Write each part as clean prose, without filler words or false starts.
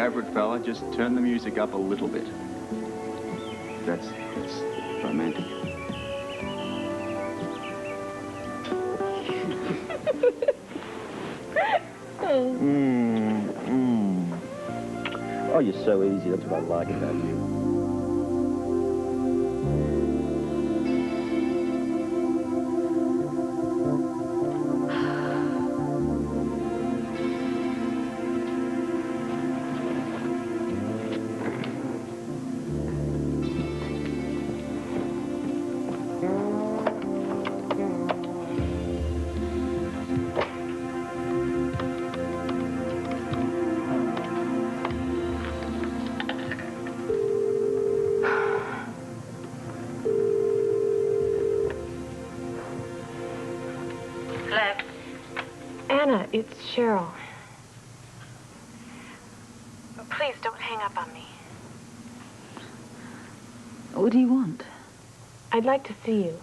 over it, fella. Just turn the music up a little bit. That's romantic. Oh, you're so easy. That's what I like about you. Anna, it's Cheryl. Please don't hang up on me. What do you want? I'd like to see you.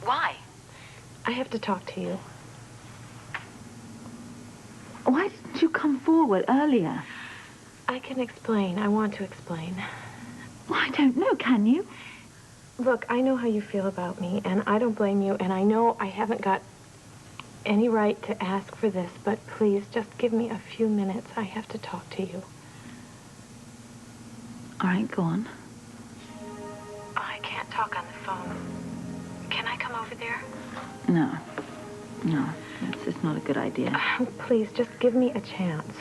Why? I have to talk to you. Why didn't you come forward earlier? I can explain. I want to explain. Well, I don't know, can you? Look, I know how you feel about me, and I don't blame you, and I know I haven't got any right to ask for this, but please, just give me a few minutes. I have to talk to you. All right, go on. Oh, I can't talk on the phone. Can I come over there? No. No, it's not a good idea. Please, just give me a chance.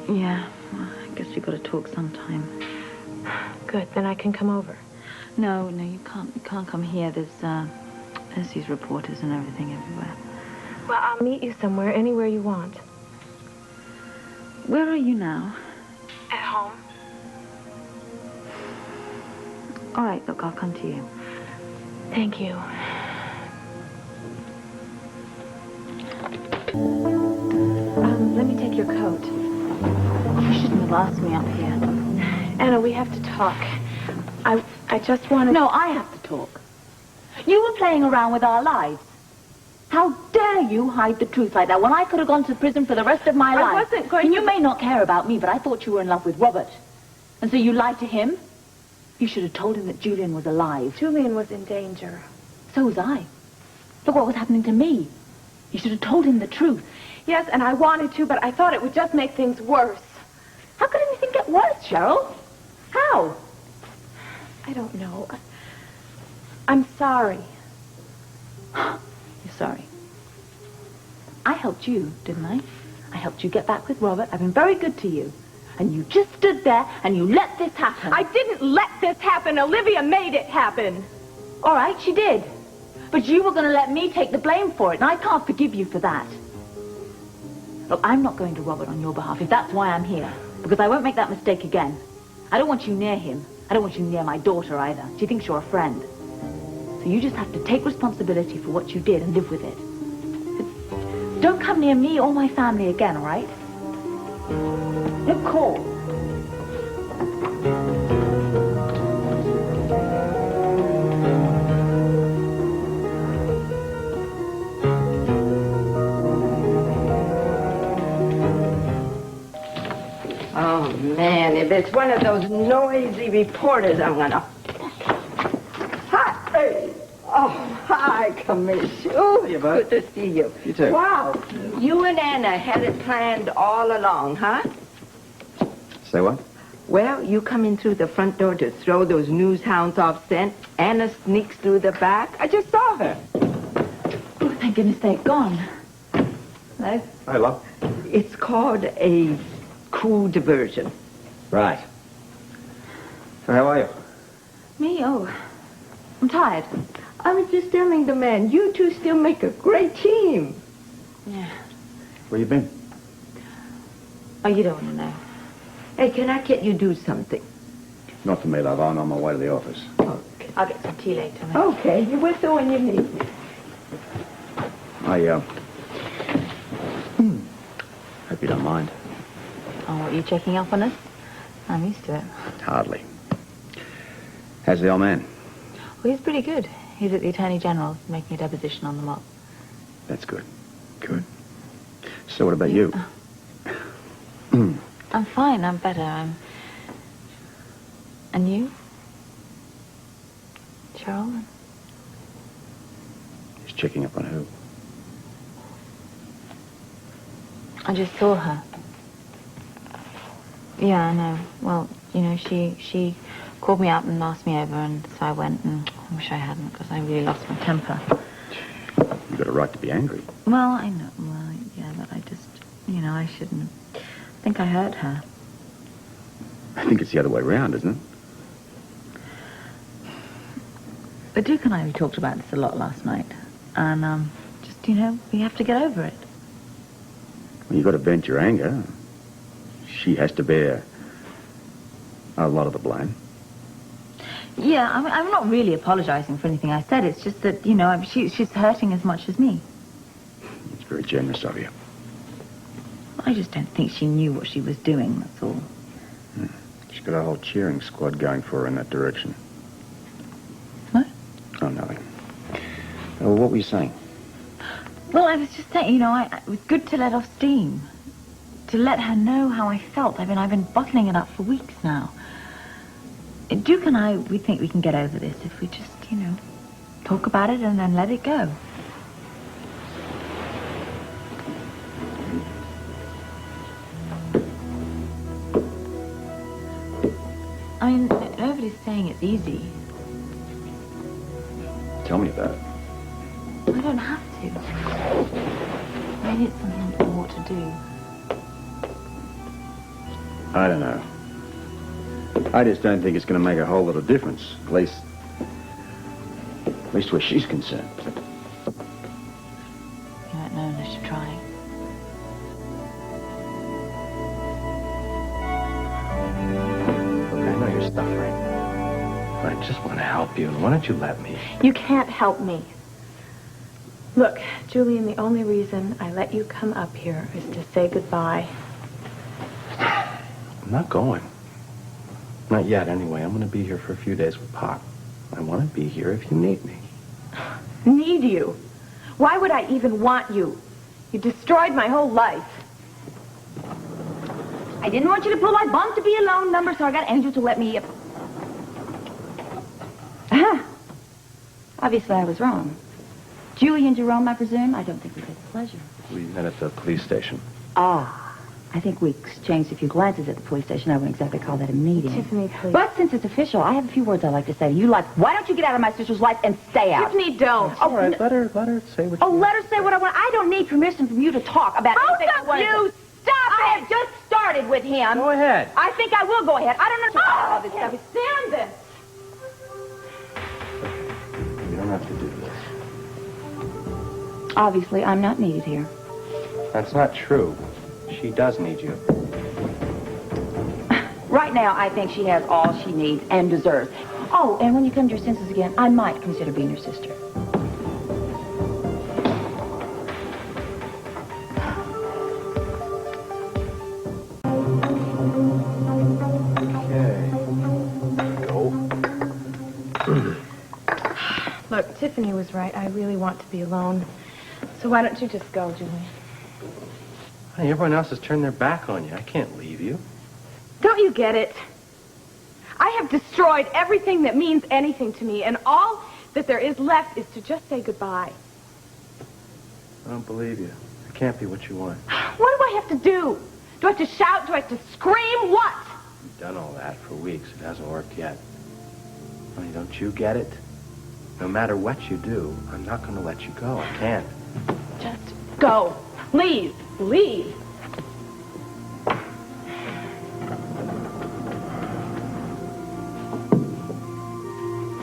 Yeah, well, I guess you've got to talk sometime. Good, then I can come over. No, you can't. You can't come here. There's these reporters and everything everywhere. Well, I'll meet you somewhere, anywhere you want. Where are you now? At home. All right, look, I'll come to you. Thank you. Let me take your coat. You shouldn't have asked me up here. Anna, we have to talk. I just want to... No, I have to talk. You were playing around with our lives. How dare you hide the truth like that when I could have gone to prison for the rest of my life? I wasn't going and to... You may not care about me, but I thought you were in love with Robert. And so you lied to him? You should have told him that Julian was alive. Julian was in danger. So was I. Look what was happening to me. You should have told him the truth. Yes, and I wanted to, but I thought it would just make things worse. How could anything get worse, Cheryl? How? I don't know. I'm sorry. You're sorry. I helped you, didn't I? I helped you get back with Robert. I've been very good to you. And you just stood there and you let this happen. I didn't let this happen. Olivia made it happen. All right, she did. But you were going to let me take the blame for it, and I can't forgive you for that. Look, I'm not going to Robert on your behalf, if that's why I'm here. Because I won't make that mistake again. I don't want you near him. I don't want you near my daughter either. She thinks you're a friend. So you just have to take responsibility for what you did and live with it. But don't come near me or my family again, all right? Look, call. Oh, man, if it's one of those noisy reporters, I'm gonna... Hi! Hey. Oh, hi, Commissioner. Oh, Hey, bud. good to see you. You too. Wow, you and Anna had it planned all along, huh? Say what? Well, you come in through the front door to throw those news hounds off scent. Anna sneaks through the back. I just saw her. Oh, thank goodness they're gone. Hello? Hi, love. It's called a cool diversion. Right. So how are you? Me? Oh, I'm tired. I was just telling the man, you two still make a great team. Yeah. Where you been? Oh, you don't want to know. Hey, can I get you to do something? Not for me, love. I'm on my way to the office. Okay. I'll get some tea later. Mate. Okay, you whistle when you need. I, hope you don't mind. Oh, what, you checking up on us? I'm used to it. Hardly. How's the old man? Well, he's pretty good. He's at the Attorney General's making a deposition on the mob. That's good. Good. So what about you? I'm fine. I'm better. And you? Cheryl? He's checking up on who? I just saw her. Yeah, I know. Well, you know, she called me up and asked me over, and so I went, and I wish I hadn't, because I really lost my temper. You got a right to be angry. Well, I know. Well, yeah, but I just, you know, I shouldn't. I think I hurt her. I think it's the other way around, isn't it? But Duke and we talked about this a lot last night, and just, you know, we have to get over it. Well, you got to vent your anger. She has to bear a lot of the blame. Yeah, I'm not really apologizing for anything I said. It's just that, you know, she's hurting as much as me. It's very generous of you. I just don't think she knew what she was doing, that's all. She's got a whole cheering squad going for her in that direction. What? Oh, nothing. Oh, what were you saying? Well, I was just saying, you know, it was good to let off steam. To let her know how I felt. I've been bottling it up for weeks now. Duke and we think we can get over this if we just, you know, talk about it and then let it go. I mean, nobody's saying it's easy. Tell me about it. I don't have to. Maybe it's something I ought to do. I don't know. I just don't think it's going to make a whole lot of difference. At least where she's concerned. You don't know unless you try. Look, I know you're suffering. I just want to help you. Why don't you let me? You can't help me. Look, Julian, the only reason I let you come up here is to say goodbye. I'm not going. Not yet, anyway. I'm going to be here for a few days with Pop. I want to be here if you need me. Need you? Why would I even want you? You destroyed my whole life. I didn't want you to pull my bunk to be a lone number, so I got Angel to let me... Obviously, I was wrong. Julie and Jerome, I presume? I don't think we had the pleasure. We met at the police station. Ah, I think we exchanged a few glances at the police station. I wouldn't exactly call that a meeting. Tiffany, please. But since it's official, I have a few words I'd like to say to you, like, why don't you get out of my sister's life and stay out? Tiffany, don't. All right, let her say what Oh, let her say what I want. I don't need permission from you to talk about anything I want to do. Stop I have just started with him. Go ahead. I think I will go ahead. I don't know all this stuff. Stand this. You don't have to do this. Obviously, I'm not needed here. That's not true. She does need you. Right now, I think she has all she needs and deserves. Oh, and when you come to your senses again, I might consider being your sister. Okay. Go. Look, Tiffany was right. I really want to be alone. So why don't you just go, Julian? Honey, everyone else has turned their back on you. I can't leave you. Don't you get it? I have destroyed everything that means anything to me, and all that there is left is to just say goodbye. I don't believe you. It can't be what you want. What do I have to do? Do I have to shout? Do I have to scream? What? You've done all that for weeks. It hasn't worked yet. Honey, don't you get it? No matter what you do, I'm not going to let you go. I can't. Just go. Please, leave.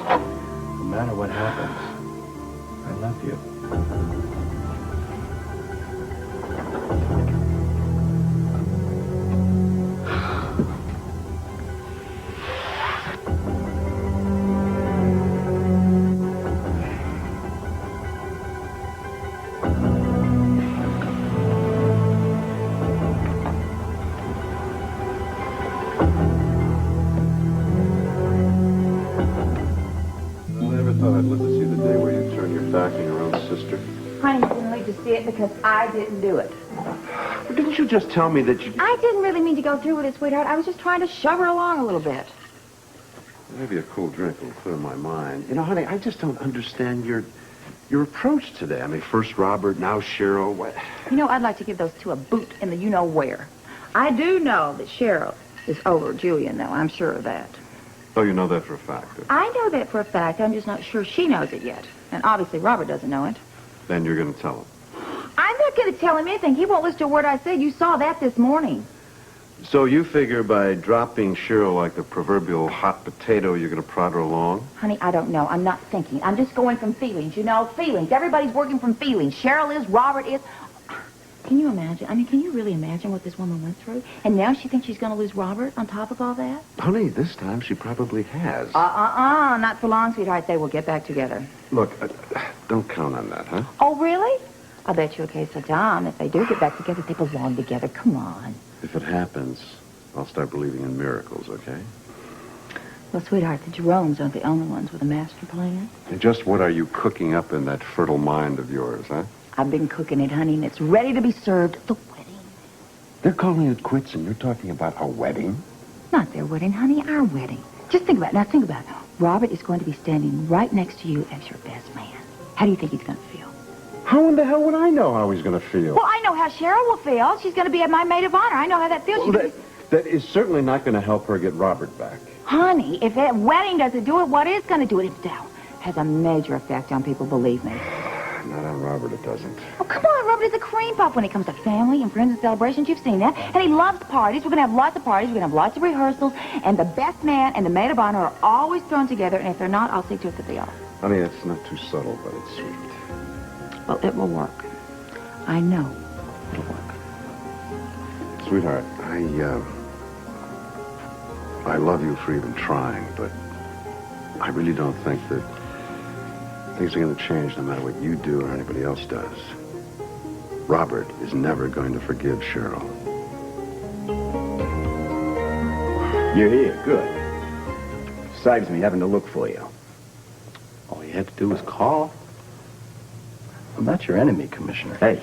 No matter what happens, I love you. I never thought I'd live to see the day where you turn your back on your own sister. Honey, you didn't leave to see it because I didn't do it. Well, didn't you just tell me that you... I didn't really mean to go through with it, sweetheart. I was just trying to shove her along a little bit. Maybe a cool drink will clear my mind. You know, honey, I just don't understand your approach today. I mean, first Robert, now Cheryl. What? You know, I'd like to give those two a boot in the you-know-where. I do know that Cheryl is over Julian, though. I'm sure of that. Oh, you know that for a fact. I know that for a fact. I'm just not sure she knows it yet. And obviously Robert doesn't know it. Then you're going to tell him. I'm not going to tell him anything. He won't listen to a word I said. You saw that this morning. So you figure by dropping Cheryl like the proverbial hot potato, you're going to prod her along? Honey, I don't know. I'm not thinking. I'm just going from feelings, you know? Feelings. Everybody's working from feelings. Cheryl is, Robert is. Can you imagine? I mean, can you really imagine what this woman went through? And now she thinks she's going to lose Robert on top of all that? Honey, this time she probably has. Not for long, sweetheart. They will get back together. Look, don't count on that, huh? Oh, really? I'll bet you a case of Tom. If they do get back together, they belong together. Come on. If it happens, I'll start believing in miracles, okay? Well, sweetheart, the Jeromes aren't the only ones with a master plan. And just what are you cooking up in that fertile mind of yours, huh? I've been cooking it, honey, and it's ready to be served. The wedding. They're calling it quits, and you're talking about a wedding? Not their wedding, honey, our wedding. Just think about it. Now, think about it. Robert is going to be standing right next to you as your best man. How do you think he's going to feel? How in the hell would I know how he's going to feel? Well, I know how Cheryl will feel. She's going to be my maid of honor. I know how that feels. Well, that is certainly not going to help her get Robert back. Honey, if that wedding doesn't do it, what is going to do it? It has a major effect on people, believe me. Not on Robert, it doesn't. Oh, come on, Robert is a cream puff when it comes to family and friends and celebrations. You've seen that. And he loves parties. We're going to have lots of parties. We're going to have lots of rehearsals. And the best man and the maid of honor are always thrown together. And if they're not, I'll see to it that they are. Honey, it's not too subtle, but it's sweet. Well, it will work. I know it'll work. Sweetheart, I love you for even trying, but I really don't think that things are going to change no matter what you do or anybody else does. Robert is never going to forgive Cheryl. You're here. Good. Saves me having to look for you. All you had to do was call. I'm not your enemy, Commissioner. Hey,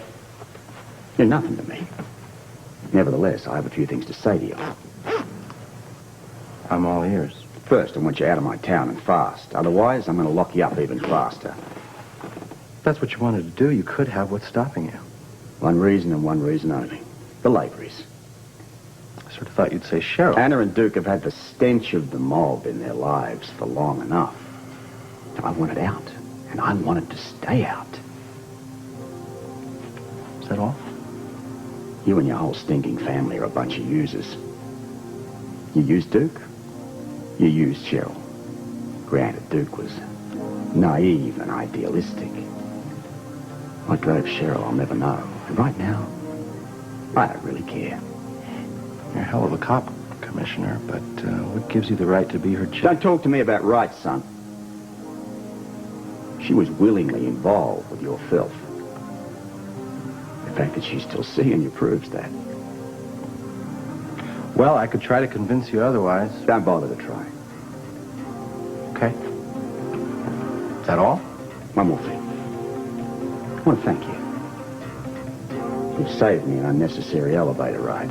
you're nothing to me. Nevertheless, I have a few things to say to you. I'm all ears. First, I want you out of my town and fast. Otherwise, I'm going to lock you up even faster. If that's what you wanted to do, you could have. What's stopping you? One reason and one reason only. The Laverys. I sort of thought you'd say Cheryl. Anna and Duke have had the stench of the mob in their lives for long enough. I want it out, and I want it to stay out. Is that all? You and your whole stinking family are a bunch of users. You used Duke. You used Cheryl. Granted, Duke was naive and idealistic. What drove Cheryl, I'll never know. And right now, I don't really care. You're a hell of a cop, Commissioner, but what gives you the right to be her chief? Don't talk to me about rights, son. She was willingly involved with your filth. The fact that she's still seeing you proves that. Well, I could try to convince you otherwise. Don't bother to try. Okay. Is that all? One more thing. I want to thank you. You've saved me an unnecessary elevator ride.